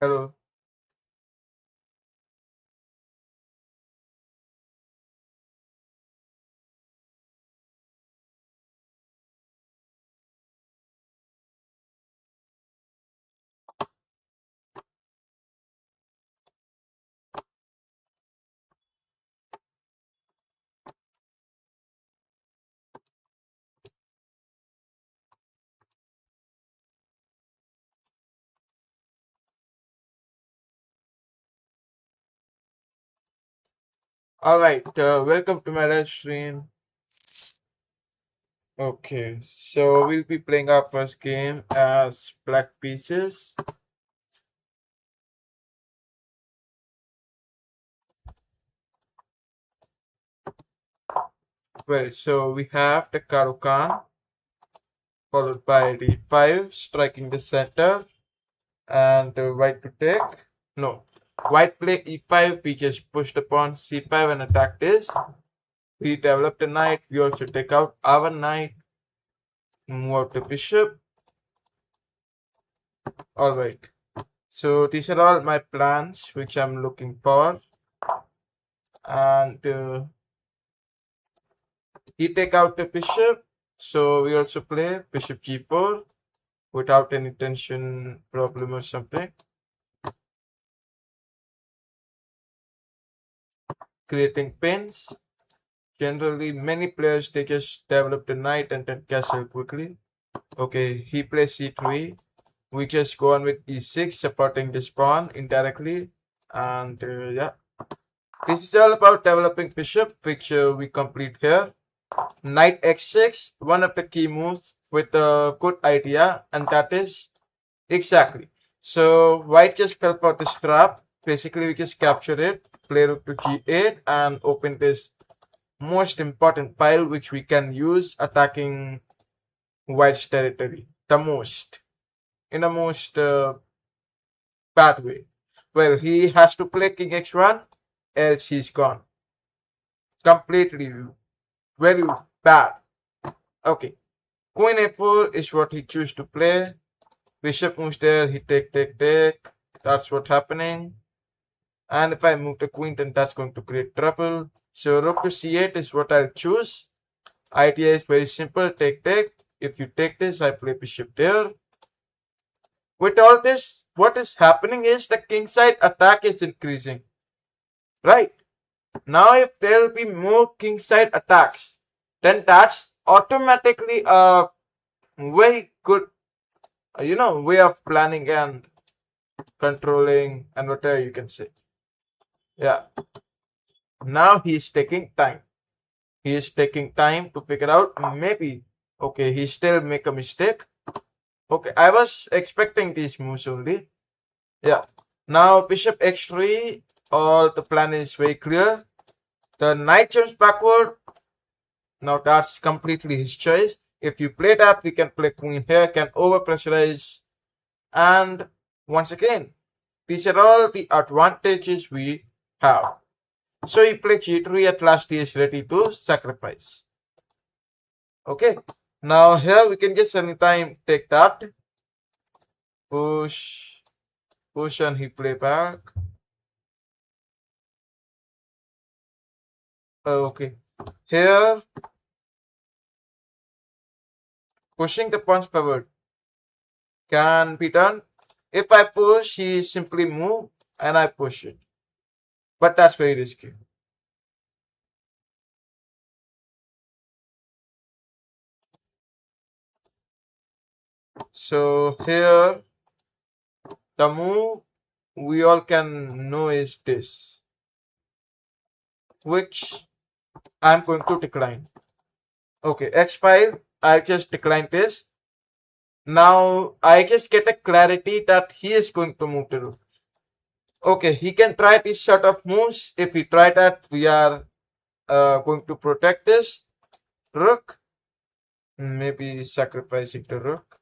Hello. All right. Welcome to my live stream. Okay, so we'll be playing our first game as Black Pieces. Well, so we have the Karukan followed by D5, striking the center, and white to take. No, white play E5. We just pushed upon C5 and attack this. We developed a knight. We also take out our knight, move out the bishop. All right. So these are all my plans which I'm looking for, and he take out the bishop. So we also play bishop g4 without any tension problem or something, creating pins. Generally, many players they just develop the knight and then castle quickly. Okay, he plays c3. We just go on with e6, supporting this pawn indirectly, and yeah, this is all about developing bishop, which we complete here. Knight x6, one of the key moves with a good idea, and that is exactly. So white just fell for this trap. Basically, we just capture it, play rook to g8, and open this most important file which we can use attacking white's territory the most in a most bad way. Well, he has to play king x1, else he's gone completely. Very bad. Okay. Queen a4 is what he choose to play. Bishop moves there, he take. That's what happening. And if I move the queen, then that's going to create trouble. So rook to c8 is what I'll choose. Idea is very simple, take. If you take this, I play bishop there. With all this, what is happening is the kingside attack is increasing. Right? Now if there will be more kingside attacks, then that's automatically a very good way of planning and controlling and whatever you can say. Yeah, now he's taking time. He is taking time to figure out. Maybe okay, he still make a mistake. Okay, I was expecting these moves only. Yeah, now bishop x3. All the plan is very clear. The knight jumps backward. Now that's completely his choice. If you play that, we can play queen here, can over pressurize. And once again, these are all the advantages we have. So he played g3, at last he is ready to sacrifice. Okay, now here we can just anytime take that. Push, push, and he play back. Okay, here pushing the pawns forward can be done. If I push, he simply move and I push it. But that's very risky. So here, the move we all can know is this, which I'm going to decline. Okay, x5, I just decline this. Now I just get a clarity that he is going to move the rook. Okay, he can try this sort of moves. If we try that, we are going to protect this rook. Maybe sacrificing the rook.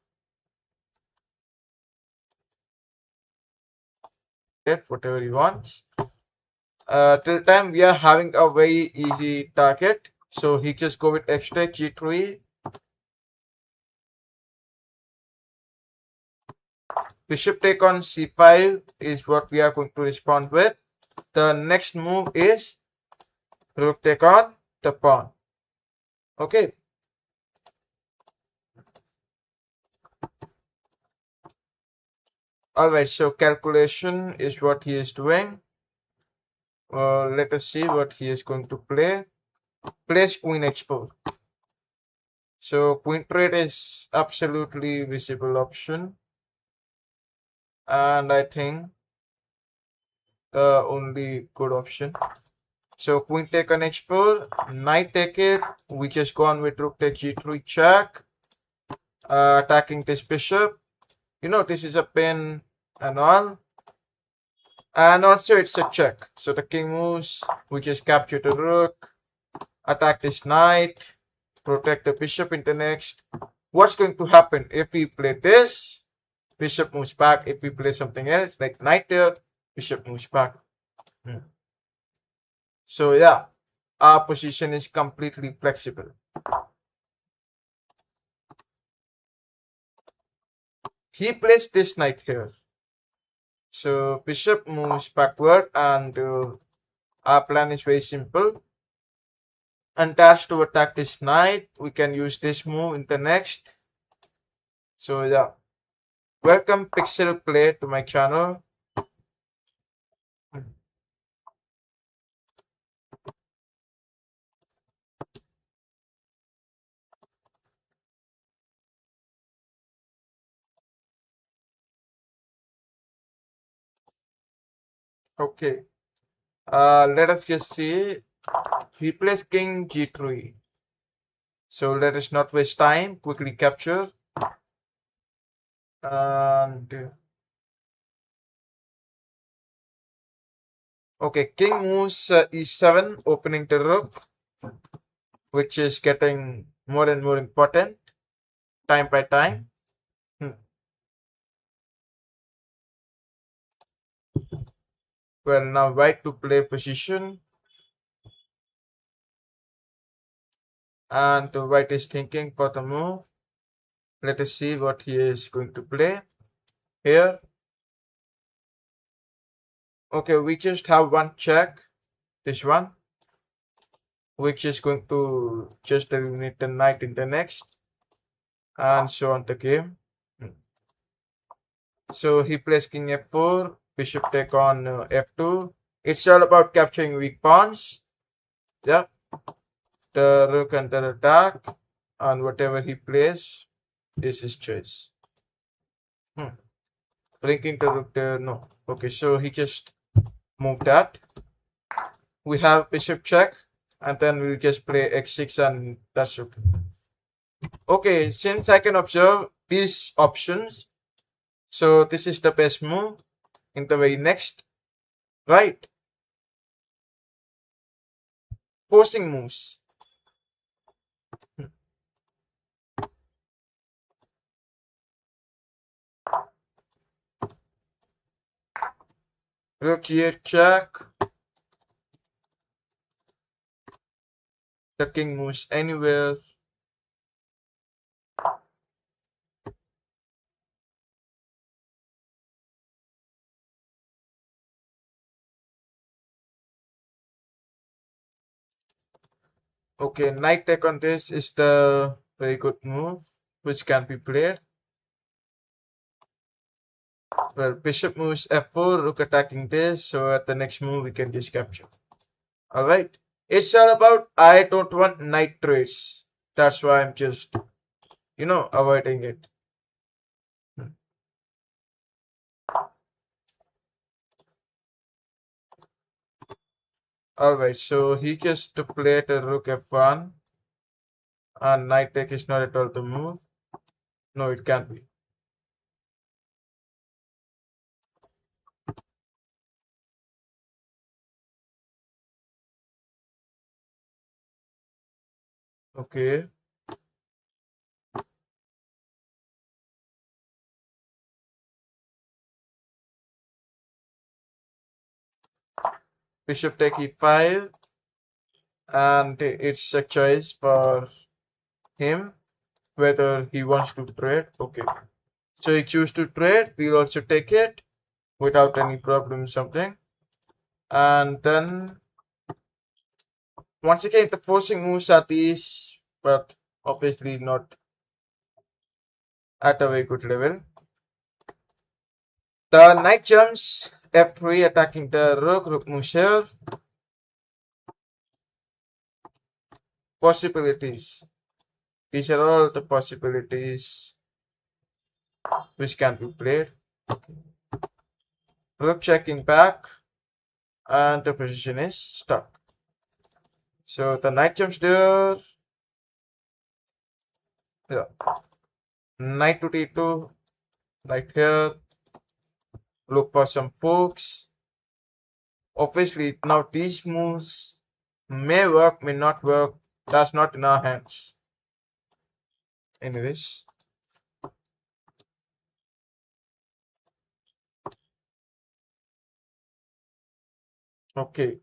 Get whatever he wants. Till time we are having a very easy target. So he just go with x take g3. Bishop take on c5 is what we are going to respond with. The next move is rook take on the pawn. Okay. Alright, so calculation is what he is doing. Let us see what he is going to play. Plays queen h4. So queen trade is absolutely visible option. And I think the only good option. So queen take on h4, knight take it. We just go on with rook take g3 check. Attacking this bishop. You know, this is a pin and all. And also it's a check. So the king moves. We just capture the rook. Attack this knight. Protect the bishop in the next. What's going to happen if we play this? Bishop moves back. If we play something else like knight there, bishop moves back. So yeah, our position is completely flexible. He plays this knight here. So bishop moves backward, and our plan is very simple. Untouched to attack this knight. We can use this move in the next. So yeah, welcome Pixel Play to my channel. Okay, let us just see. He plays king g3. So let us not waste time. Quickly capture. And okay, king moves e7, opening the rook, which is getting more and more important time by time. Well, now white to play position, and white is thinking for the move. Let us see what he is going to play here. Okay, we just have one check, this one, which is going to just eliminate the knight in the next, and so on the game. So he plays king f4, bishop take on f2. It's all about capturing weak pawns. Yeah, the rook under attack, and whatever he plays is his choice. Blinking the rook there, no. Okay, so he just moved that. We have bishop check, and then we'll just play x6, and that's okay. Okay, since I can observe these options, so this is the best move in the very next, right? Forcing moves. Rook g8 check. The king moves anywhere. Okay, knight take on this is the very good move which can be played. Well, bishop moves f4, rook attacking this, so at the next move we can just capture. Alright, it's all about I don't want knight trades. That's why I'm just, avoiding it. Alright, so he just played a rook f1, and knight take is not at all the move. No, it can't be. Okay. Bishop take e5, and it's a choice for him whether he wants to trade. Okay, So he choose to trade, we'll also take it without any problem, something. And then once again the forcing moves are these, but obviously not at a very good level. The knight jumps f3 attacking the rook moves here. Possibilities. These are all the possibilities which can be played. Rook checking back, and the position is stuck. So the knight jumps there. Yeah. Knight to d2, knight here. Look for some forks. Obviously, now these moves may work, may not work. That's not in our hands. Anyways. Okay.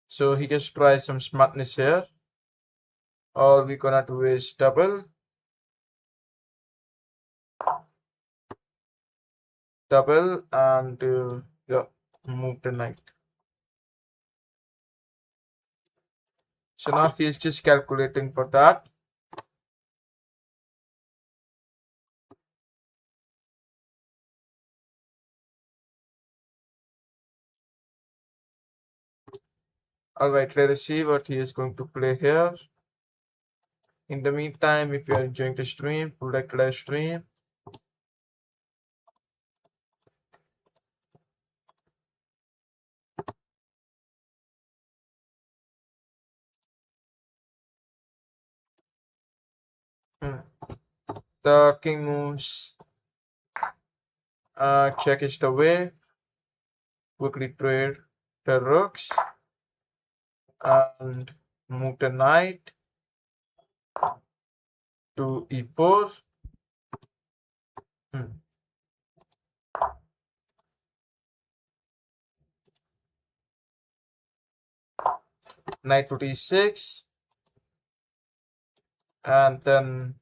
So he just tries some smartness here. All we're gonna do is double, and yeah, move the knight. So now he's just calculating for that. Alright, let us see what he is going to play here. In the meantime, if you are enjoying the stream, like live stream. The king moves. Check is the way. Quickly trade the rooks and move the knight to e4. Knight to d6, and then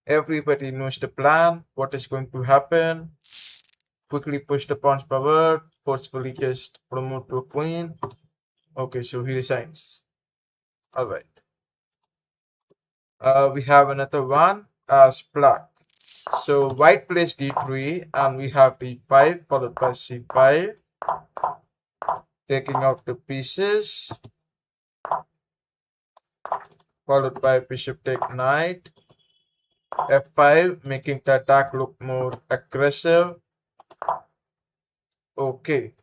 everybody knows the plan, what is going to happen. Quickly push the pawns forward, forcefully just promote to a queen. Okay, so he resigns. Alright. We have another one as black. So white plays d3, and we have d5 followed by c5, taking out the pieces, followed by bishop take knight, f5, making the attack look more aggressive. Okay,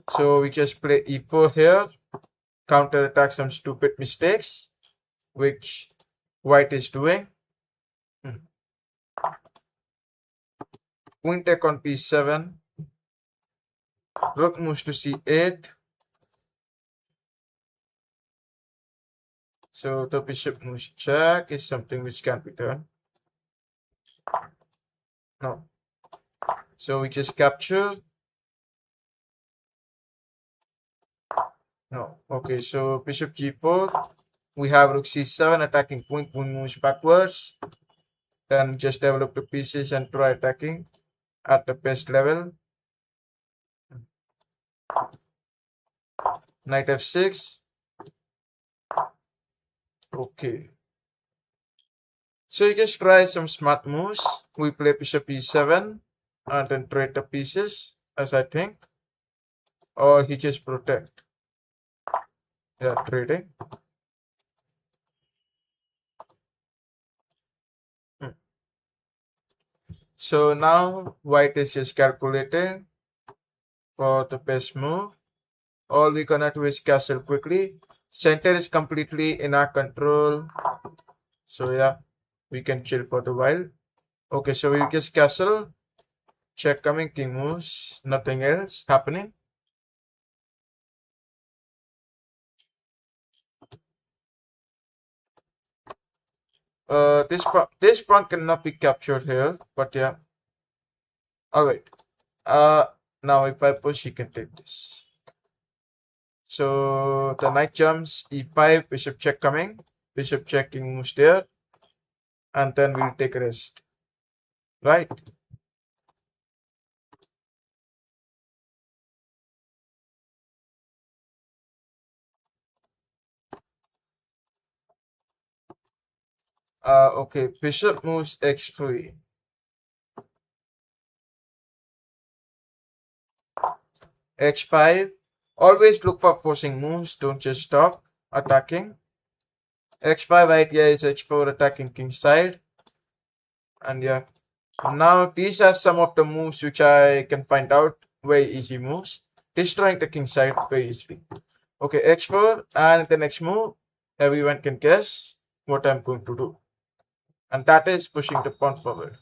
so we just play e4 here, counter attack some stupid mistakes which white is doing. Queen take on b7, rook moves to c8. So the bishop moves check is something which can be done. No. So we just capture. No. Okay, so bishop g4. We have rook c7 attacking queen moves backwards. Then just develop the pieces and try attacking at the best level. Knight f6. Okay. So you just try some smart moves. We play bishop e7 and then trade the pieces, as I think. Or he just protect. Yeah, trading. So now white is just calculating for the best move. All we gonna do is castle quickly. Center is completely in our control. So yeah, we can chill for the while. Okay, so we just castle. Check coming, king moves. Nothing else happening. This pawn cannot be captured here, but yeah. Alright. Now if I push, he can take this. So the knight jumps, e5, bishop check coming, bishop checking moves there, and then we'll take rest. Right. Okay, bishop moves x3. H5. Always look for forcing moves, don't just stop attacking. H5 idea is H4 attacking kingside. And yeah, now these are some of the moves which I can find out very easy moves. Destroying the kingside very easily. Okay, H4 and the next move, everyone can guess what I'm going to do. And that is pushing the pawn forward.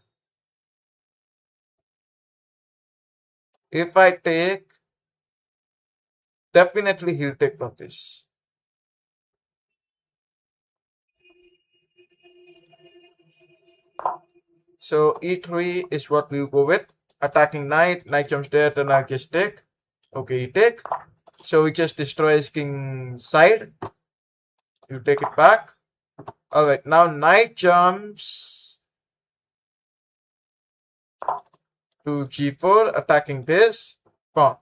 If I take, definitely he'll take from this. So E3 is what we'll go with. Attacking knight, knight jumps there, then I just take. Okay, you take. So we just destroy his king side. You take it back. Alright, now knight jumps to G4, attacking this pawn.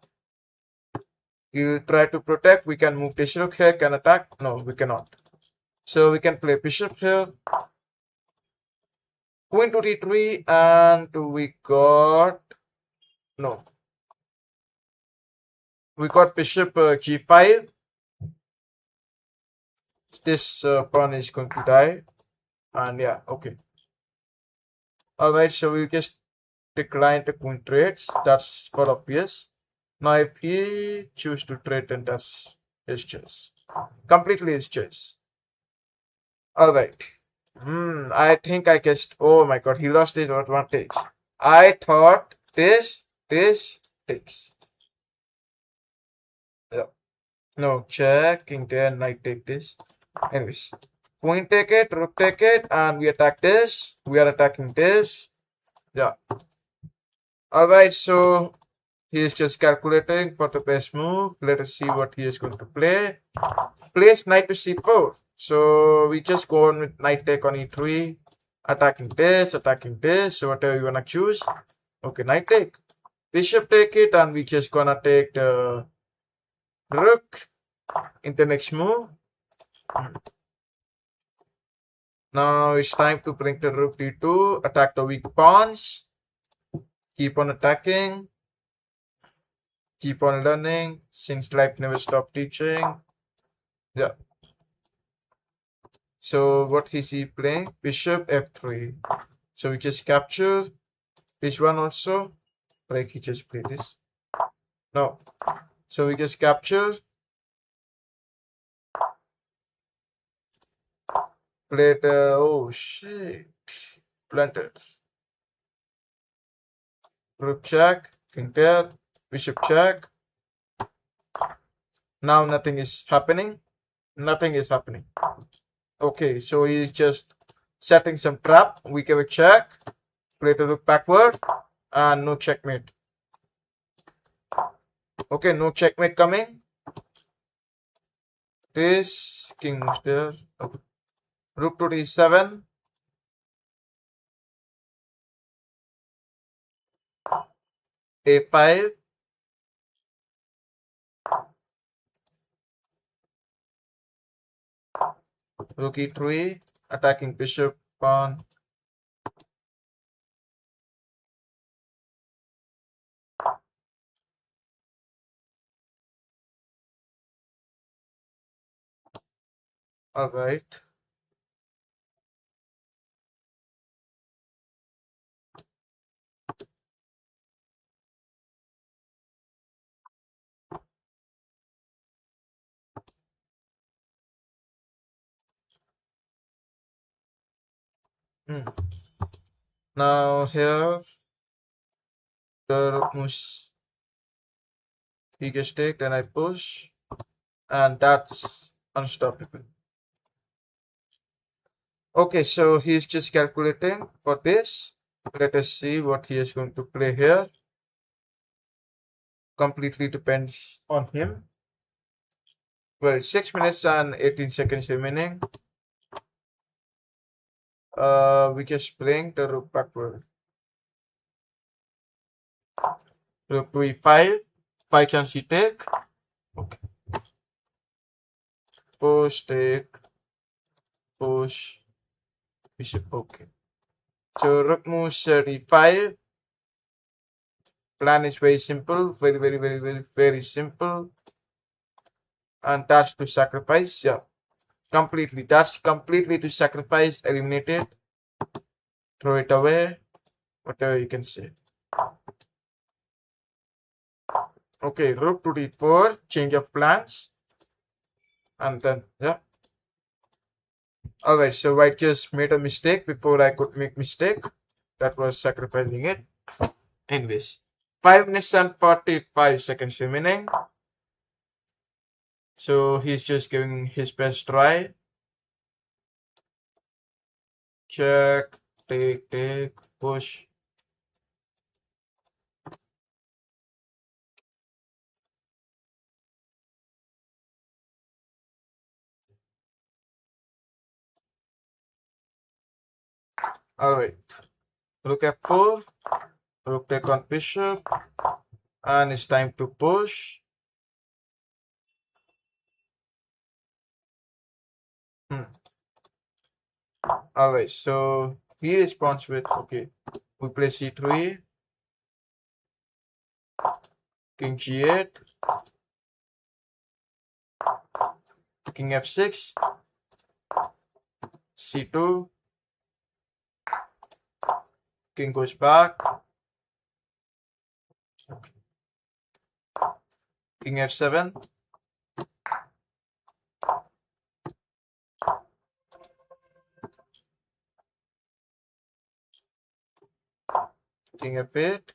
He'll try to protect. We can move this rook here, can attack. No, we cannot. So we can play bishop here. Queen to D3, and we got no. We got bishop G5. This pawn is going to die. And yeah, okay. Alright, so we just decline the queen trades. That's quite obvious. Now if he choose to trade, then that's his choice. Completely his choice. Alright. I think I guessed. Oh my god, he lost his advantage. I thought this takes. Yeah. No, check, king there, knight take this. Anyways, queen take it, rook take it, and we attack this. We are attacking this. Yeah. Alright, so he is just calculating for the best move. Let us see what he is going to play. Plays knight to c4. So we just go on with knight take on e3. Attacking this, so whatever you wanna choose. Okay, knight take. Bishop take it, and we just gonna take the rook in the next move. Now it's time to bring the rook d2, attack the weak pawns. Keep on attacking. Keep on learning, since life never stopped teaching. Yeah. So what is he playing? Bishop f3. So we just capture this one also. Like he just played this. No. So we just capture. Play the, oh shit. Planted. Rook check. King there. Bishop check. Now nothing is happening. Nothing is happening. Okay, so he's just setting some trap. We give a check. Play the rook backward. And no checkmate. Okay, no checkmate coming. This king moves there. Okay. Rook to d7. A5. Rook e3. Attacking bishop, pawn. Alright. Now here the rook moves. He gets take, then I push. And that's unstoppable. Okay, so he's just calculating for this. Let us see what he is going to play here. Completely depends on him. Well, 6 minutes and 18 seconds remaining. We just playing the rook backward. Rook to e5. 5 chance he take. Okay. Push, take, push. bishop. Okay. So rook moves 35. Plan is very simple. Very simple. And that's to sacrifice. Yeah. Completely. That's completely to sacrifice. Eliminated. Throw it away. Whatever you can say. Okay. Rook to d4. Change of plans. And then, yeah. Alright, so I just made a mistake before I could make mistake. That was sacrificing it. Anyways, 5 minutes and 45 seconds remaining. So he's just giving his best try. Check, take, push. Alright, rook f4, rook take on bishop, and it's time to push. Alright, so he responds with, okay, we play c3, king g8, king f6, c2, king goes back, king f7, king f8,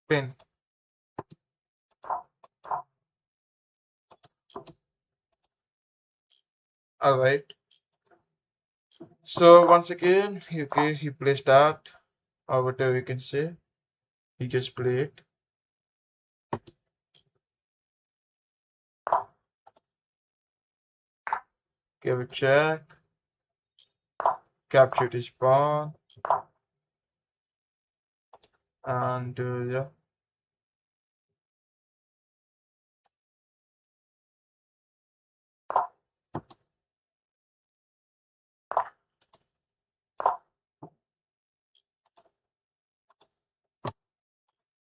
pin. Alright. So once again, okay, he plays that, or whatever you can say. He just played. Give a check. Captured his pawn. And yeah.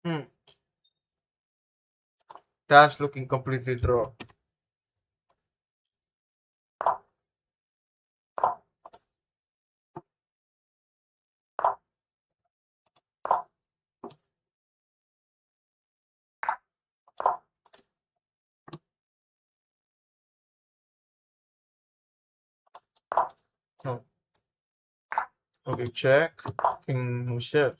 Hmm. That's looking completely draw. No. Okay, check. King moves here.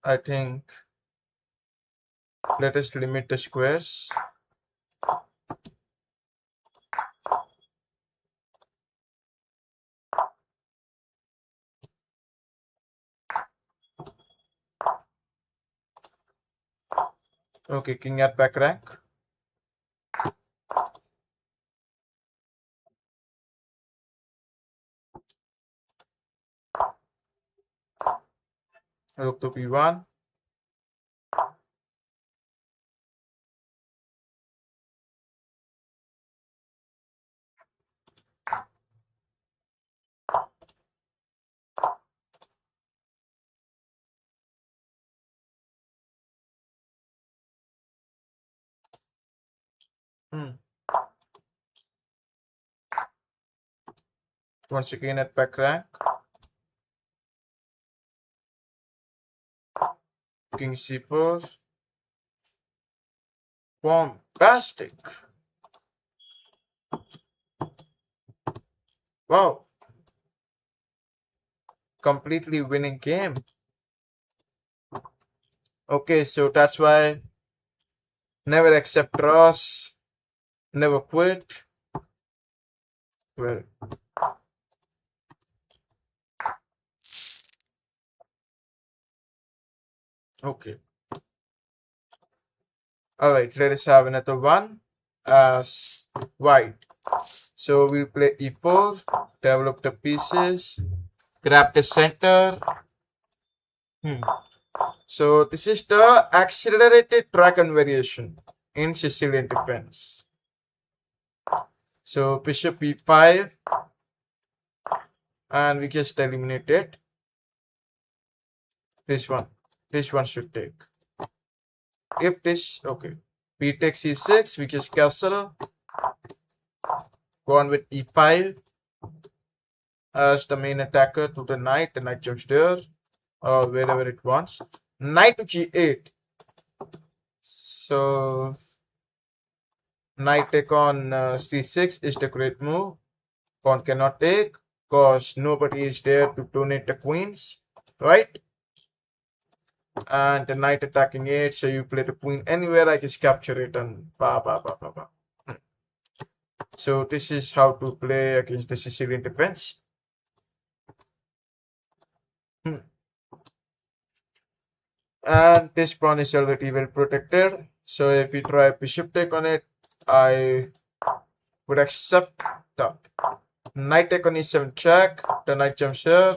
I think let us limit the squares. Okay, king at back rank. Rook to b1. Hmm. Once again at back rank. King c4. Bombastic. Wow. Completely winning game. Okay, so that's why never accept draws, never quit. Well, okay. All right, let us have another one as white. So we'll play e4, develop the pieces, grab the center. Hmm. So this is the accelerated dragon variation in Sicilian defense. So bishop e5, and we just eliminate it. This one should take. If this, okay, b takes e6, we just castle, go on with e5 as the main attacker to the knight jumps there, or wherever it wants. Knight to g8. So knight take on c6 is the great move. Pawn cannot take because nobody is there to donate the queens, right? And the knight attacking it, so you play the queen anywhere, I just capture it and ba ba ba ba ba. So this is how to play against the Sicilian defense. And this pawn is already well protected. So if we try bishop take on it, I would accept that. Knight take on e7 check. The knight jumps here.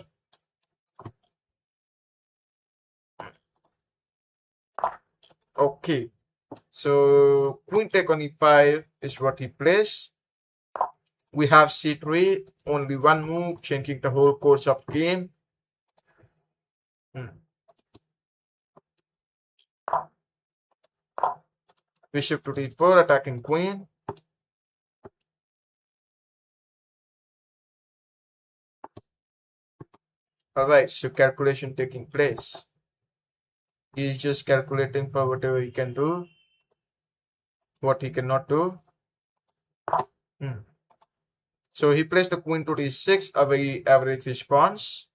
Okay. So queen take on e5 is what he plays. We have c3, only one move, changing the whole course of game. Bishop to d4, attacking queen. Alright, so calculation taking place. He's just calculating for whatever he can do, what he cannot do. So he plays the queen to d6, a very average response.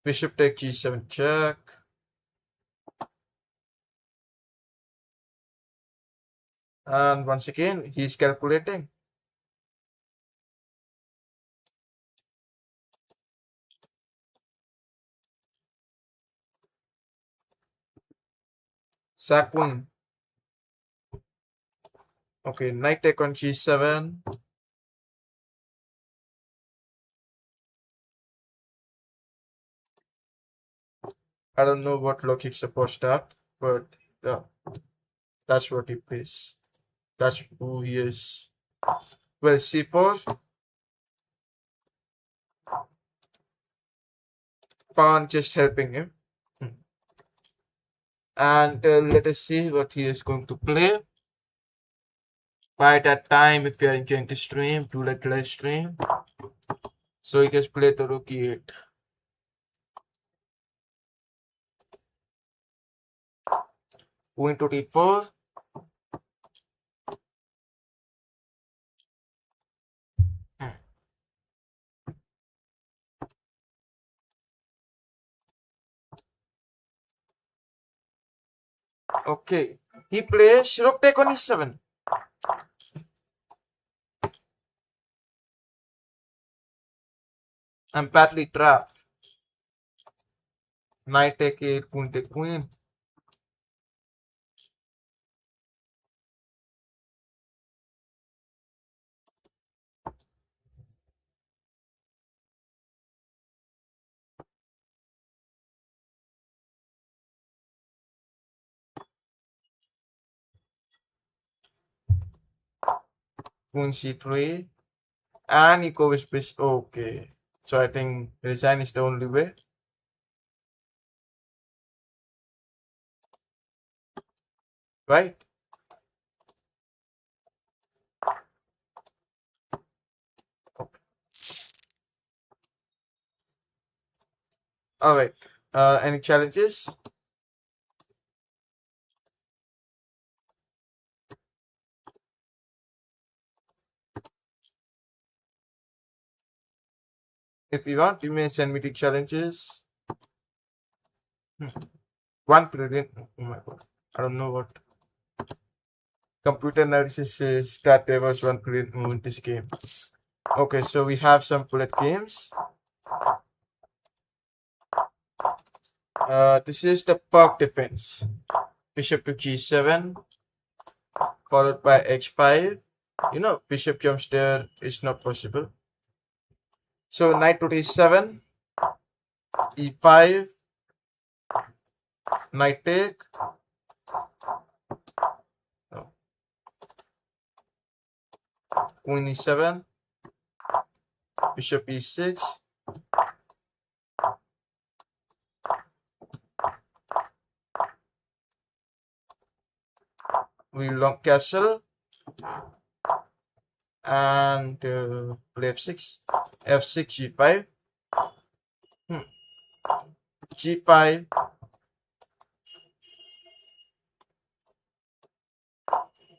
Bishop take g7 check. And once again, he's calculating. Sack queen. Okay, knight take on g7. I don't know what logic supports that, but yeah, that's what he plays. That's who he is. Well, c4. Pawn just helping him. And let us see what he is going to play. By that time, if you are enjoying the stream, do like the live stream. So he just played the rook e8. Queen to d4. Okay, he plays rook take on e7. I'm badly trapped. Knight take 8, queen take queen. Queen c3. And he goes bishop. Okay, so I think resign is the only way. Right? Okay. Alright. Any challenges? If you want, you may send me the challenges. One brilliant. Oh my god. I don't know what. Computer analysis says that there was one brilliant move in this game. Okay, so we have some bullet games. This is the park defense. Bishop to g7, followed by h5. Bishop jumps there is not possible. So knight to d7, e5, knight take. No. Queen e7, bishop e6. We long castle and play f6, f6, g5, g5,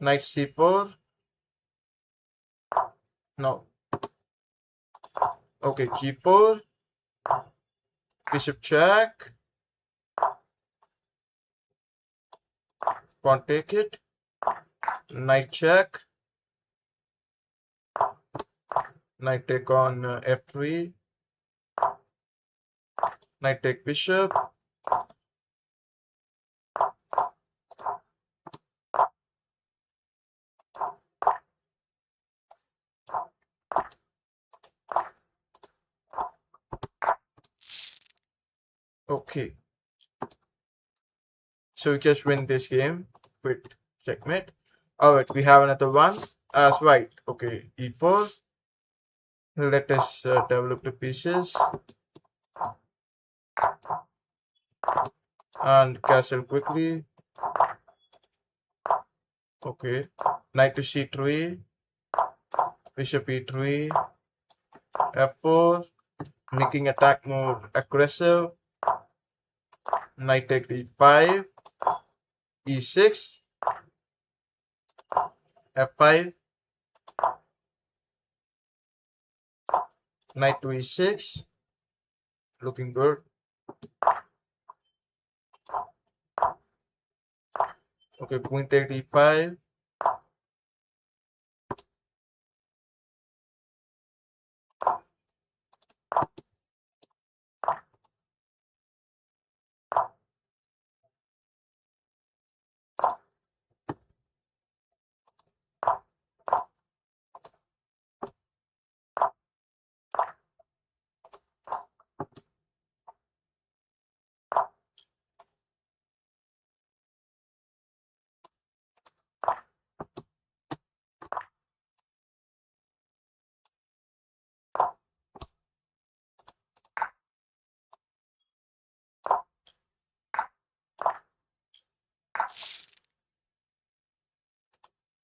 knight c4. No. Okay, g4, bishop check, can't take it, knight check, knight take on f3, knight take bishop, okay. So we just win this game with checkmate. Alright, we have another one as white. Okay, e4. Let us develop the pieces and castle quickly. Okay, knight to c3, bishop e3, f4, making attack more aggressive. Knight take d5, e6, f5, knight to e6, looking good. Okay, queen take d5,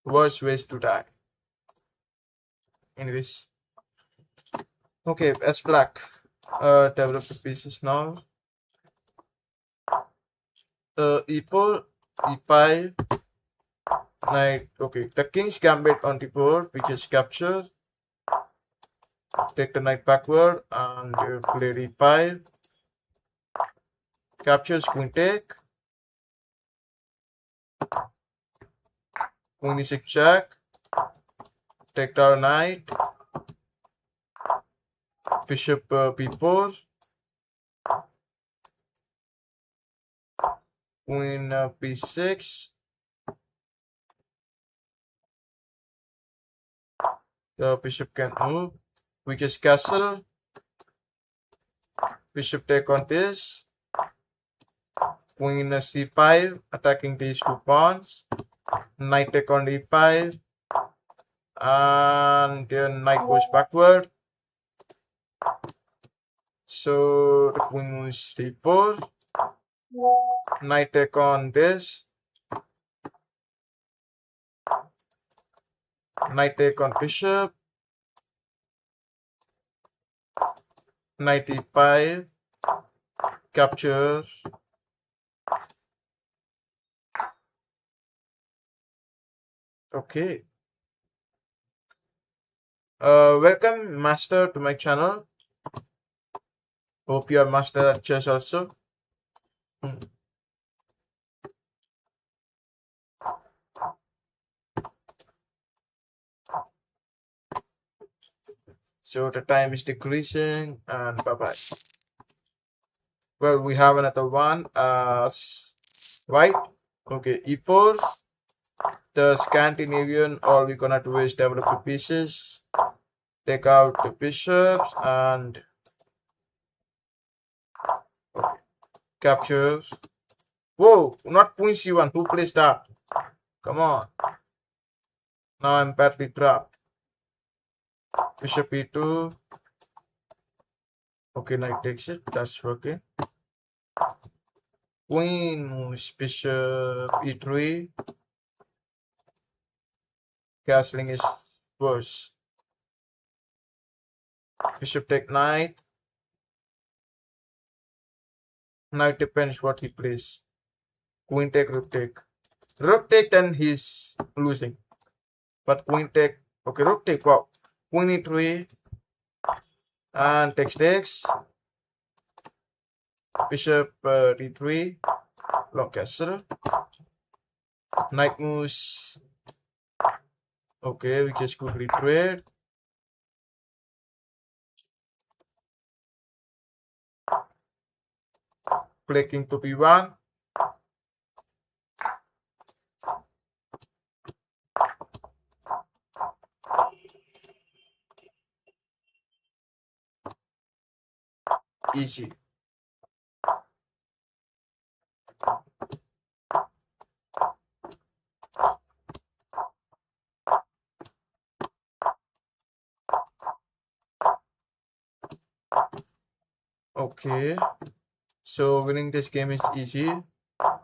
worst ways to die. Anyways, okay, as black. Develop the pieces now. E4, e5, knight. Okay, the king's gambit on the board, which is captured. Take the knight backward and play d5. Captures, queen take. Queen e6 check. Take our knight. Bishop b4. Queen b6. The bishop can move. We just castle. Bishop take on this. Queen c5, attacking these two pawns. Knight take on d5. And then knight goes backward. So the queen moves d4. Knight take on this. Knight take on bishop. Knight e5. Capture. Okay. Welcome, master, to my channel. Hope you are master at chess also. So the time is decreasing, and bye bye. Well, we have another one. White. Okay, e4. The Scandinavian, all we're gonna do is develop the pieces, take out the bishops, and okay, captures. Whoa, not queen c1. Who plays that? Come on. Now I'm badly trapped. Bishop e2. Okay, knight takes it. That's okay. Queen moves bishop e3. Castling is worse. Bishop take knight. Knight depends what he plays. Queen take, rook take. Rook take, then he's losing. But queen take. Okay, rook take. Wow. Queen e3. And takes. Bishop d3. Long castle. Knight moves. Okay, we just quickly trade. Play king to b1. Easy. Okay. So winning this game is easy.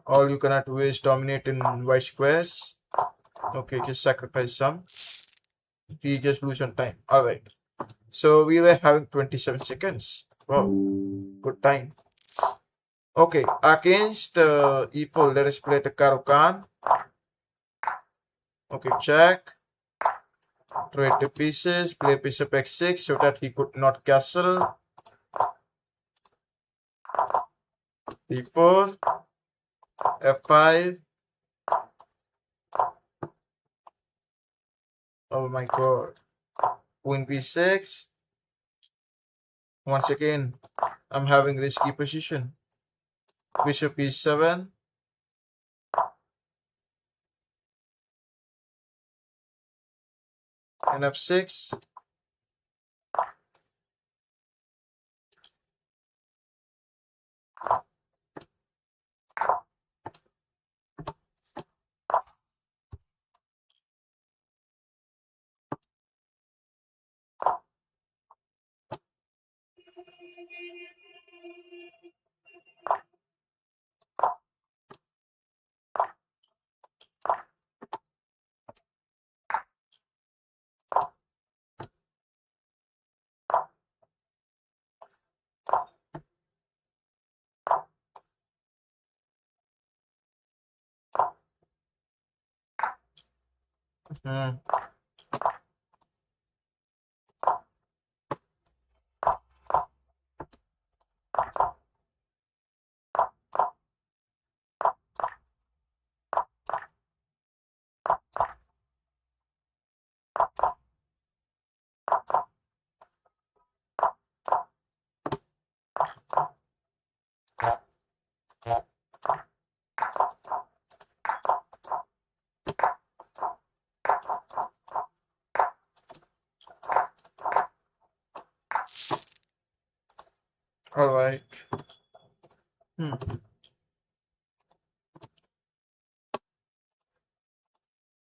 All you cannot do is dominate in white squares. Okay, just sacrifice some. We just lose on time. Alright. So we were having 27 seconds. Wow. Good time. Okay, against e4, let us play the Caro-Kann. Okay, check. Trade the pieces. Play bishop x6 so that he could not castle. d4. f5. Oh my god. Queen b6. Once again, I'm having risky position. Bishop e7. And f6. Hmm. All right.